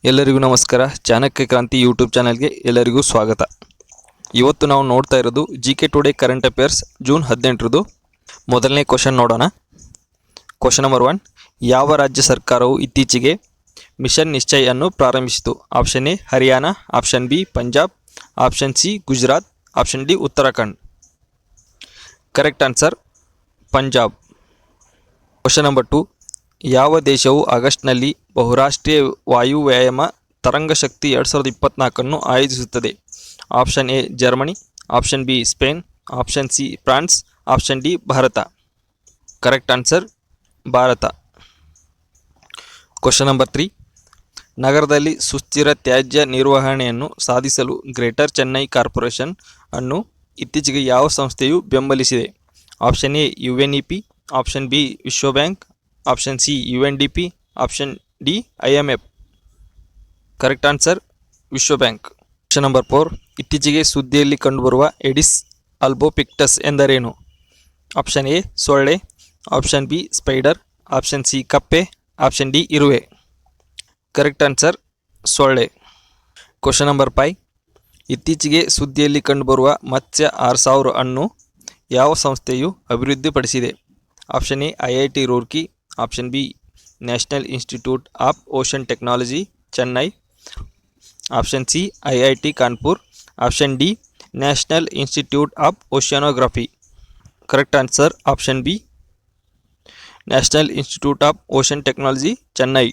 ಎಲ್ಲರಿಗೂ ನಮಸ್ಕಾರ. ಚಾಣಕ್ಯ ಕ್ರಾಂತಿ ಯೂಟ್ಯೂಬ್ ಚಾನಲ್ಗೆ ಎಲ್ಲರಿಗೂ ಸ್ವಾಗತ. ಇವತ್ತು ನಾವು ನೋಡ್ತಾ ಇರೋದು GK today current affairs June 18ರದು. ಮೊದಲನೇ ಕ್ವಶನ್ ನೋಡೋಣ. Question number 1. ಯಾವ ರಾಜ್ಯ ಸರ್ಕಾರವು ಇತ್ತೀಚೆಗೆ ಮಿಷನ್ ನಿಶ್ಚಯ್ ಅನ್ನು ಪ್ರಾರಂಭಿಸಿತು? Option A Haryana, option B Punjab, option C Gujarat, option D Uttarakhand. Correct answer Punjab. Question number 2. ಯಾವ ದೇಶವು ಆಗಸ್ಟ್ನಲ್ಲಿ ಬಹುರಾಷ್ಟ್ರೀಯ ವಾಯು ವ್ಯಾಯಾಮ ತರಂಗಶಕ್ತಿ 2024 ಆಯೋಜಿಸುತ್ತದೆ? Option A Germany, option B Spain, option C France, option D Bharat. Correct answer Bharat. Question number 3. ನಗರದಲ್ಲಿ ಸುಸ್ಥಿರ ತ್ಯಾಜ್ಯ ನಿರ್ವಹಣೆಯನ್ನು ಸಾಧಿಸಲು ಗ್ರೇಟರ್ ಚೆನ್ನೈ ಕಾರ್ಪೊರೇಷನ್ ಅನ್ನು ಇತ್ತೀಚೆಗೆ ಯಾವ ಸಂಸ್ಥೆಯು ಬೆಂಬಲಿಸಿದೆ? Option A UNEP, option B ವಿಶ್ವ bank, option C UNDP, option D IMF. Correct answer ವಿಶ್ವ ಬ್ಯಾಂಕ್. Question number 4. ಇತ್ತೀಚೆಗೆ ಸುದ್ದಿಯಲ್ಲಿ ಕಂಡುಬರುವ ಎಡಿಸ್ ಆಲ್ಬೋಪಿಕ್ಟಸ್ ಎಂದರೇನು? ಆಪ್ಷನ್ ಎ ಸೊಳ್ಳೆ, option B spider, option C ಕಪ್ಪೆ, ಆಪ್ಷನ್ ಡಿ ಇರುವೆ. ಕರೆಕ್ಟ್ ಆನ್ಸರ್ ಸೊಳ್ಳೆ. Question number 5. ಇತ್ತೀಚೆಗೆ ಸುದ್ದಿಯಲ್ಲಿ ಕಂಡುಬರುವ ಮತ್ಸ್ಯ 6000 ಅನ್ನು ಯಾವ ಸಂಸ್ಥೆಯು ಅಭಿವೃದ್ಧಿಪಡಿಸಿದೆ? Option A IIT Roorkee, option B national institute of ocean technology Chennai, option C IIT Kanpur, option D national institute of oceanography. Correct answer option B national institute of ocean technology Chennai.